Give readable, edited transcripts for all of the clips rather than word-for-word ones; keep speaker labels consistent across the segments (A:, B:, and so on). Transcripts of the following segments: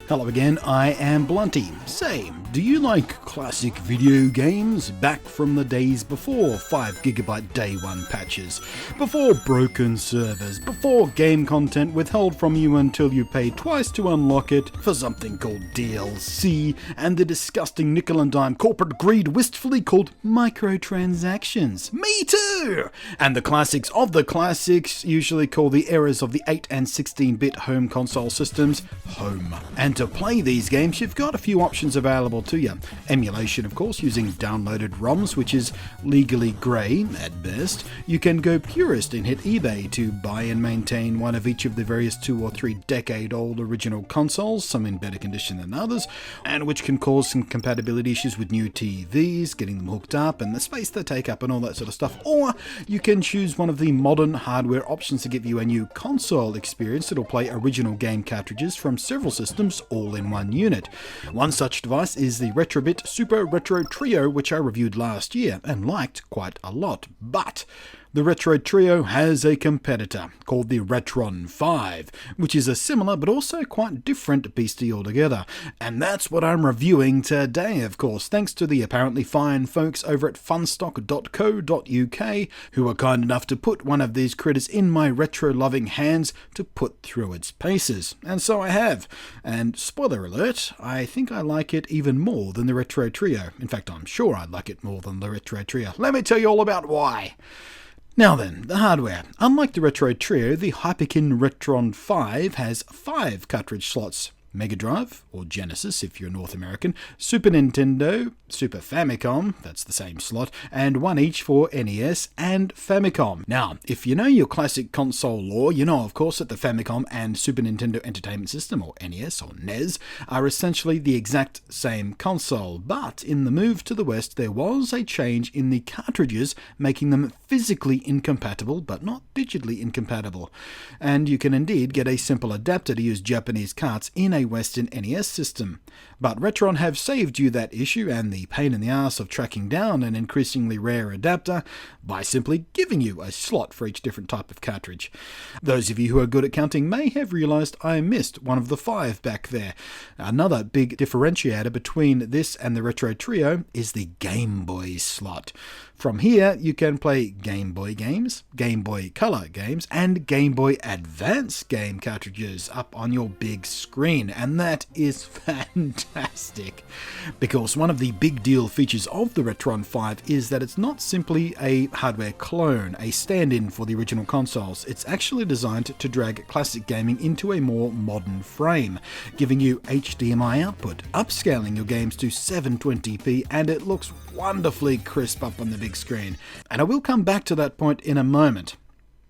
A: Hello again, I am Blunty. Say, do you like classic video games back from the days before 5GB day one patches, before broken servers, before game content withheld from you until you pay twice to unlock it for something called DLC, and the disgusting nickel and dime corporate greed wistfully called microtransactions? Me too! And the classics of the classics usually call the eras of the 8 and 16-bit home console systems home. And to play these games, you've got a few options available to you. Emulation, of course, using downloaded ROMs, which is legally grey at best. You can go purist and hit eBay to buy and maintain one of each of the various 2 or 3 decade-old original consoles, some in better condition than others, and which can cause some compatibility issues with new TVs, getting them hooked up, and the space they take up and all that sort of stuff. Or you can choose one of the modern hardware options to give you a new console experience that'll play original game cartridges from several systems all in one unit. One such device is the Retrobit Super Retro Trio, which I reviewed last year and liked quite a lot. But the Retro Trio has a competitor called the RetroN 5, which is a similar but also quite different beastie altogether. And that's what I'm reviewing today, of course, thanks to the apparently fine folks over at funstock.co.uk, who were kind enough to put one of these critters in my retro-loving hands to put through its paces. And so I have. And spoiler alert, I think I like it even more than the Retro Trio. In fact, I'm sure I like it more than the Retro Trio. Let me tell you all about why. Now then, the hardware. Unlike the Retro Trio, the Hyperkin RetroN 5 has 5 cartridge slots. Mega Drive, or Genesis if you're North American, Super Nintendo, Super Famicom, that's the same slot, and 1 each for NES and Famicom. Now, if you know your classic console lore, you know of course that the Famicom and Super Nintendo Entertainment System, or NES or NES, are essentially the exact same console, but in the move to the West there was a change in the cartridges, making them physically incompatible, but not digitally incompatible. And you can indeed get a simple adapter to use Japanese carts in a Western NES system. But RetroN have saved you that issue and the pain in the ass of tracking down an increasingly rare adapter by simply giving you a slot for each different type of cartridge. Those of you who are good at counting may have realized I missed one of the 5 back there. Another big differentiator between this and the Retro Trio is the Game Boy slot. From here, you can play Game Boy games, Game Boy Color games, and Game Boy Advance game cartridges up on your big screen, and that is fantastic. Because one of the big deal features of the RetroN 5 is that it's not simply a hardware clone, a stand-in for the original consoles. It's actually designed to drag classic gaming into a more modern frame, giving you HDMI output, upscaling your games to 720p, and it looks wonderfully crisp up on the big screen. And I will come back to that point in a moment.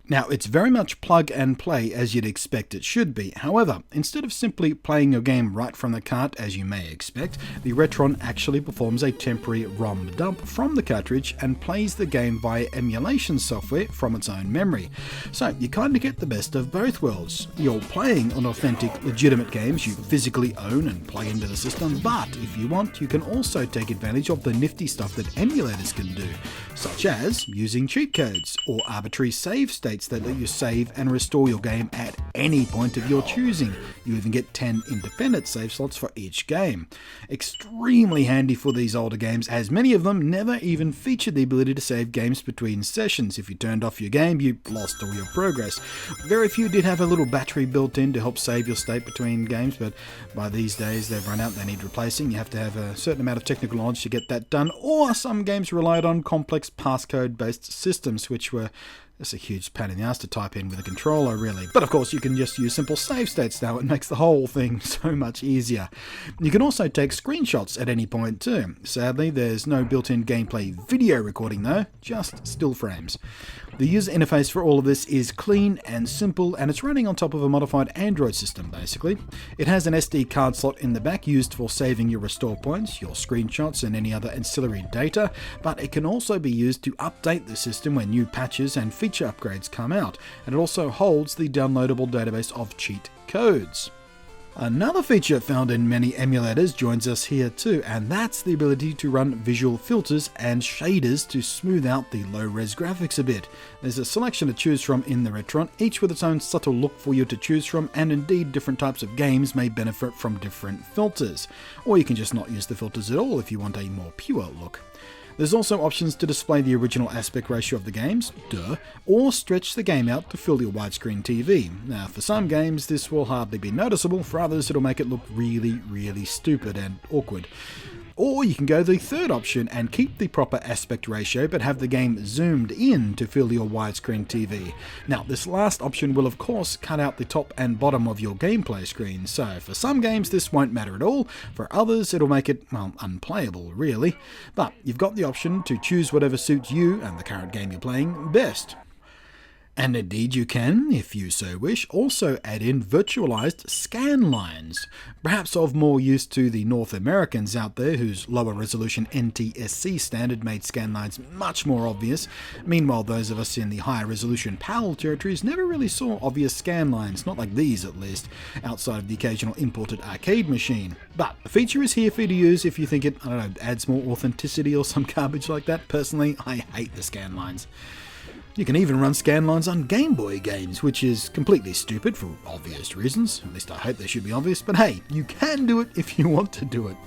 A: Now, it's very much plug and play as you'd expect it should be. However, instead of simply playing your game right from the cart as you may expect, the RetroN actually performs a temporary ROM dump from the cartridge and plays the game via emulation software from its own memory. So you kind of get the best of both worlds. You're playing on authentic, legitimate games you physically own and plug into the system, but if you want, you can also take advantage of the nifty stuff that emulators can do, such as using cheat codes or arbitrary save states that let you save and restore your game at any point of your choosing. You even get 10 independent save slots for each game. Extremely handy for these older games, as many of them never even featured the ability to save games between sessions. If you turned off your game, you lost all your progress. Very few did have a little battery built in to help save your state between games, but by these days they've run out, they need replacing. You have to have a certain amount of technical knowledge to get that done, or some games relied on complex passcode-based systems, which were it's a huge pain in the ass to type in with a controller, really. But of course, you can just use simple save states now. It makes the whole thing so much easier. You can also take screenshots at any point too. Sadly, there's no built-in gameplay video recording though, just still frames. The user interface for all of this is clean and simple, and it's running on top of a modified Android system, basically. It has an SD card slot in the back used for saving your restore points, your screenshots, and any other ancillary data, but it can also be used to update the system when new patches and feature upgrades come out, and it also holds the downloadable database of cheat codes. Another feature found in many emulators joins us here too, and that's the ability to run visual filters and shaders to smooth out the low-res graphics a bit. There's a selection to choose from in the RetroN, each with its own subtle look for you to choose from, and indeed different types of games may benefit from different filters. Or you can just not use the filters at all if you want a more pure look. There's also options to display the original aspect ratio of the games, or stretch the game out to fill your widescreen TV. Now, for some games this will hardly be noticeable, for others it'll make it look really, really stupid and awkward. Or you can go the third option and keep the proper aspect ratio but have the game zoomed in to fill your widescreen TV. Now, this last option will of course cut out the top and bottom of your gameplay screen, so for some games this won't matter at all, for others it'll make it, well, unplayable really. But you've got the option to choose whatever suits you and the current game you're playing best. And indeed you can, if you so wish, also add in virtualized scan lines, perhaps of more use to the North Americans out there whose lower resolution NTSC standard made scan lines much more obvious. Meanwhile, those of us in the higher resolution PAL territories never really saw obvious scan lines, not like these at least, outside of the occasional imported arcade machine. But the feature is here for you to use if you think it, I don't know, adds more authenticity or some garbage like that. Personally, I hate the scan lines. You can even run scan lines on Game Boy games, which is completely stupid for obvious reasons. At least I hope they should be obvious, but hey, you can do it if you want to do it.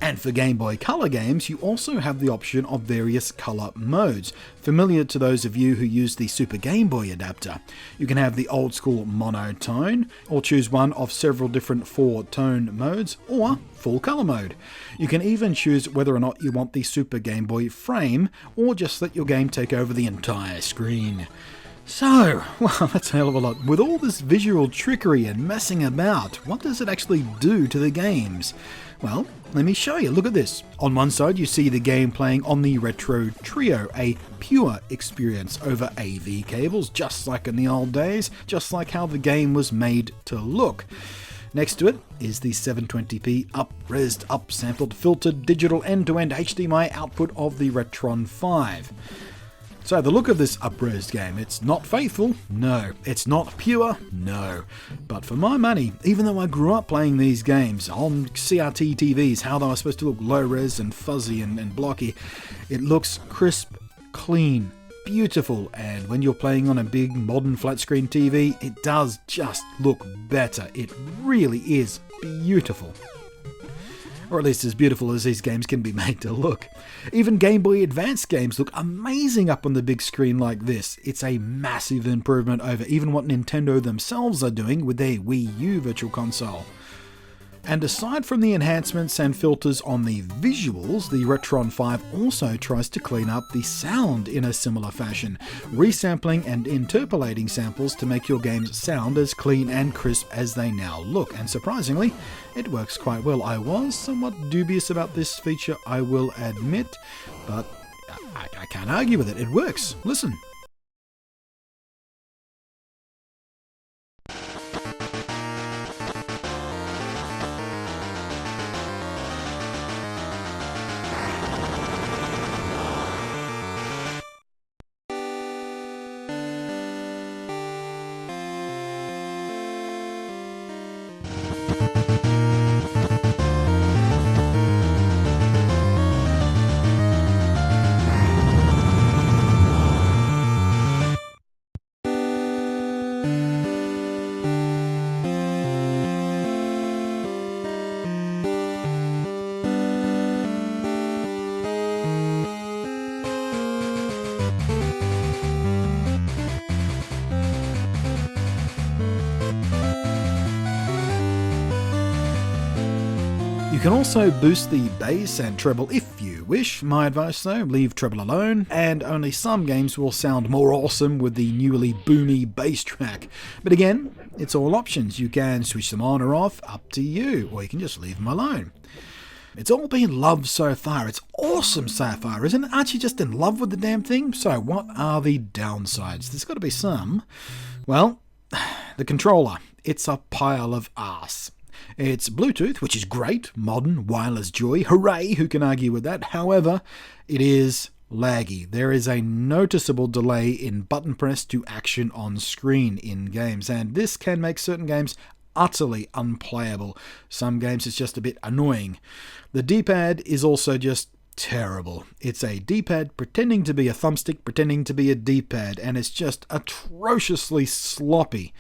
A: And for Game Boy Color games, you also have the option of various color modes, familiar to those of you who use the Super Game Boy adapter. You can have the old school monotone, or choose one of several different 4-tone modes, or full color mode. You can even choose whether or not you want the Super Game Boy frame, or just let your game take over the entire screen. So, well, that's a hell of a lot. With all this visual trickery and messing about, what does it actually do to the games? Well, let me show you. Look at this. On one side you see the game playing on the Retro Trio, a pure experience over AV cables, just like in the old days, just like how the game was made to look. Next to it is the 720p up-resed, up-sampled, filtered digital end-to-end HDMI output of the RetroN 5. So the look of this up-resed game, it's not faithful, no. It's not pure, no. But for my money, even though I grew up playing these games on CRT TVs, how they were supposed to look low-res and fuzzy and blocky, it looks crisp, clean, beautiful, and when you're playing on a big modern flat-screen TV, it does just look better. It really is beautiful. Or at least as beautiful as these games can be made to look. Even Game Boy Advance games look amazing up on the big screen like this. It's a massive improvement over even what Nintendo themselves are doing with their Wii U Virtual Console. And aside from the enhancements and filters on the visuals, the RetroN 5 also tries to clean up the sound in a similar fashion, resampling and interpolating samples to make your games sound as clean and crisp as they now look, and surprisingly, it works quite well. I was somewhat dubious about this feature, I will admit, but I can't argue with it. It works. Listen. You can also boost the bass and treble if you wish. My advice though, leave treble alone, and only some games will sound more awesome with the newly boomy bass track. But again, it's all options. You can switch them on or off, up to you, or you can just leave them alone. It's all been loved so far. It's awesome so far, isn't it? Aren't you just in love with the damn thing? So what are the downsides? There's got to be some. Well, the controller. It's a pile of arse. It's Bluetooth, which is great, modern, wireless joy, hooray, who can argue with that? However, it is laggy. There is a noticeable delay in button press to action on screen in games, and this can make certain games utterly unplayable. Some games it's just a bit annoying. The D-pad is also just terrible. It's a D-pad pretending to be a thumbstick, pretending to be a D-pad, and it's just atrociously sloppy.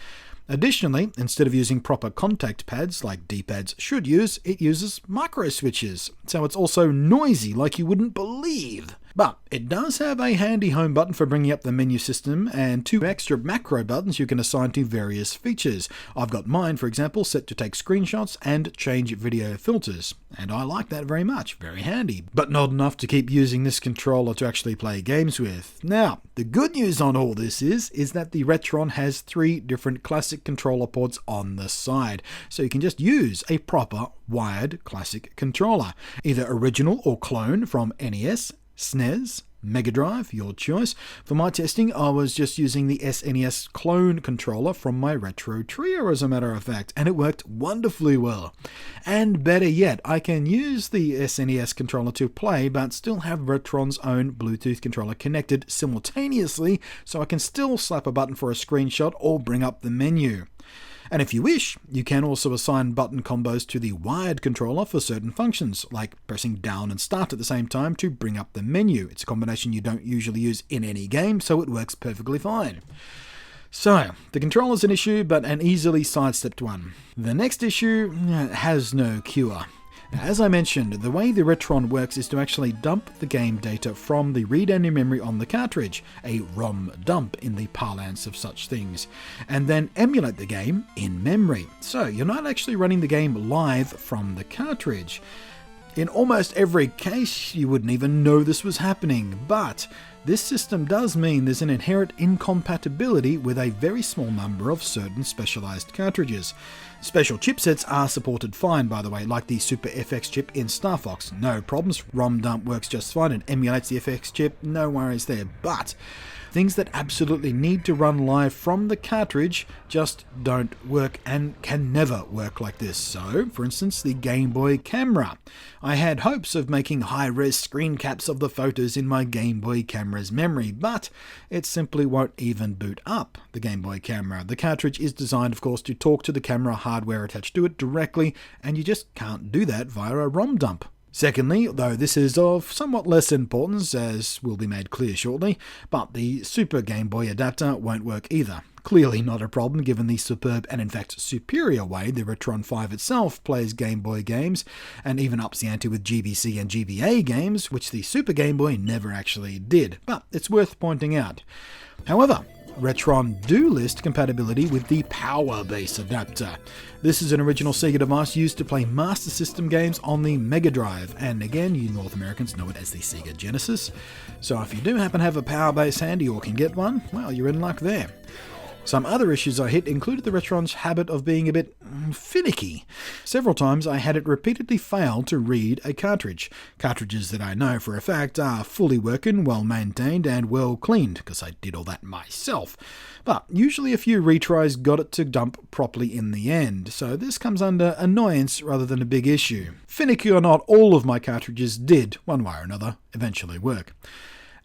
A: Additionally, instead of using proper contact pads like D-pads should use, it uses micro switches, so it's also noisy like you wouldn't believe. But it does have a handy home button for bringing up the menu system and 2 extra macro buttons you can assign to various features. I've got mine, for example, set to take screenshots and change video filters, and I like that very much, very handy, but not enough to keep using this controller to actually play games with. Now, the good news on all this is that the RetroN has 3 different classic controller ports on the side, so you can just use a proper wired classic controller, either original or clone from NES, SNES, Mega Drive, your choice. For my testing, I was just using the SNES clone controller from my Retro Trio, as a matter of fact, and it worked wonderfully well. And better yet, I can use the SNES controller to play, but still have RetroN's own Bluetooth controller connected simultaneously, so I can still slap a button for a screenshot or bring up the menu. And if you wish, you can also assign button combos to the wired controller for certain functions, like pressing down and start at the same time to bring up the menu. It's a combination you don't usually use in any game, so it works perfectly fine. So, the controller's an issue, but an easily sidestepped one. The next issue has no cure. As I mentioned, the way the RetroN works is to actually dump the game data from the read-only memory on the cartridge, a ROM dump in the parlance of such things, and then emulate the game in memory. So you're not actually running the game live from the cartridge. In almost every case, you wouldn't even know this was happening, but this system does mean there's an inherent incompatibility with a very small number of certain specialized cartridges. Special chipsets are supported fine, by the way, like the Super FX chip in Star Fox. No problems, ROM dump works just fine and emulates the FX chip, no worries there. But things that absolutely need to run live from the cartridge just don't work and can never work like this. So, for instance, the Game Boy camera. I had hopes of making high-res screen caps of the photos in my Game Boy camera's memory, but it simply won't even boot up the Game Boy camera. The cartridge is designed, of course, to talk to the camera hardware attached to it directly, and you just can't do that via a ROM dump. Secondly, though this is of somewhat less importance, as will be made clear shortly, but the Super Game Boy adapter won't work either. Clearly not a problem given the superb and in fact superior way the RetroN 5 itself plays Game Boy games, and even ups the ante with GBC and GBA games, which the Super Game Boy never actually did, but it's worth pointing out. However, RetroN do list compatibility with the POWERBASE adapter. This is an original SEGA device used to play Master System games on the Mega Drive, and again, you North Americans know it as the SEGA Genesis. So if you do happen to have a POWERBASE handy or can get one, well, you're in luck there. Some other issues I hit included the RetroN's habit of being a bit finicky. Several times I had it repeatedly fail to read a cartridge. Cartridges that I know for a fact are fully working, well maintained and well cleaned, because I did all that myself. But usually a few retries got it to dump properly in the end, so this comes under annoyance rather than a big issue. Finicky or not, all of my cartridges did, one way or another, eventually work.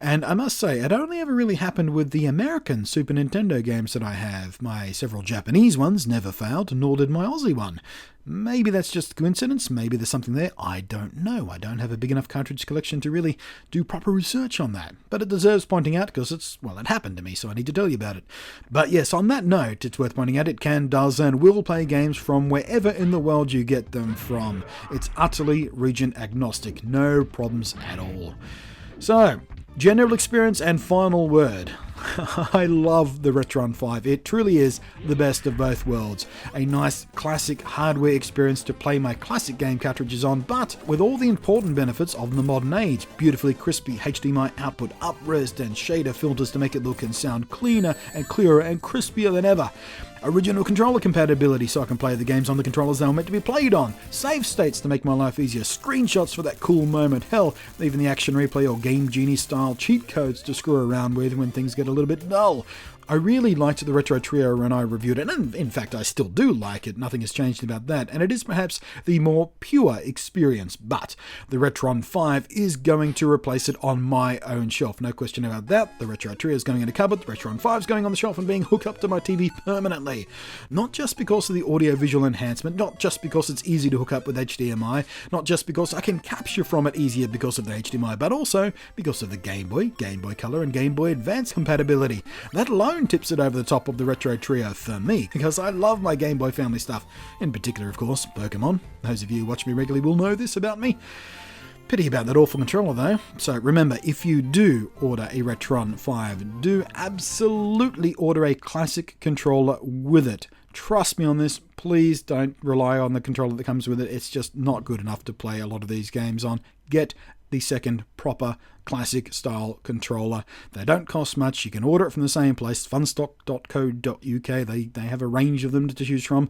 A: And I must say, it only ever really happened with the American Super Nintendo games that I have. My several Japanese ones never failed, nor did my Aussie one. Maybe that's just coincidence, maybe there's something there, I don't know. I don't have a big enough cartridge collection to really do proper research on that. But it deserves pointing out because it happened to me, so I need to tell you about it. But yes, on that note, it's worth pointing out it can, does, and will play games from wherever in the world you get them from. It's utterly region agnostic, no problems at all. So, general experience and final word. I love the RetroN 5. It truly is the best of both worlds. A nice classic hardware experience to play my classic game cartridges on, but with all the important benefits of the modern age. Beautifully crispy HDMI output, up-res and shader filters to make it look and sound cleaner and clearer and crispier than ever. Original controller compatibility so I can play the games on the controllers they were meant to be played on. Save states to make my life easier. Screenshots for that cool moment. Hell, even the Action Replay or Game Genie style cheat codes to screw around with when things get a little bit dull. I really liked the Retro Trio when I reviewed it, and in fact I still do like it, nothing has changed about that, and it is perhaps the more pure experience, but the RetroN 5 is going to replace it on my own shelf, no question about that. The Retro Trio is going in a cupboard, the RetroN 5 is going on the shelf and being hooked up to my TV permanently. Not just because of the audio-visual enhancement, not just because it's easy to hook up with HDMI, not just because I can capture from it easier because of the HDMI, but also because of the Game Boy Color and Game Boy Advance compatibility. That alone tips it over the top of the Retro Trio for me, because I love my Game Boy family stuff. In particular, of course, Pokemon. Those of you who watch me regularly will know this about me. Pity about that awful controller though. So remember, if you do order a RetroN 5, do absolutely order a classic controller with it. Trust me on this, please don't rely on the controller that comes with it. It's just not good enough to play a lot of these games on. Get the second proper classic style controller. They don't cost much. You can order it from the same place, funstock.co.uk. They have a range of them to choose from.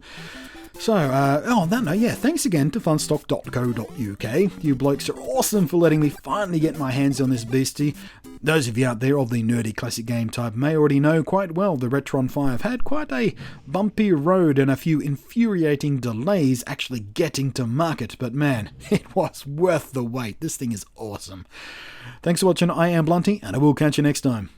A: So, on that note, yeah, thanks again to funstock.co.uk. You blokes are awesome for letting me finally get my hands on this beastie. Those of you out there of the nerdy classic game type may already know quite well the RetroN 5 had quite a bumpy road and a few infuriating delays actually getting to market, but man, it was worth the wait. This thing is awesome. Thanks for watching. I am Blunty, and I will catch you next time.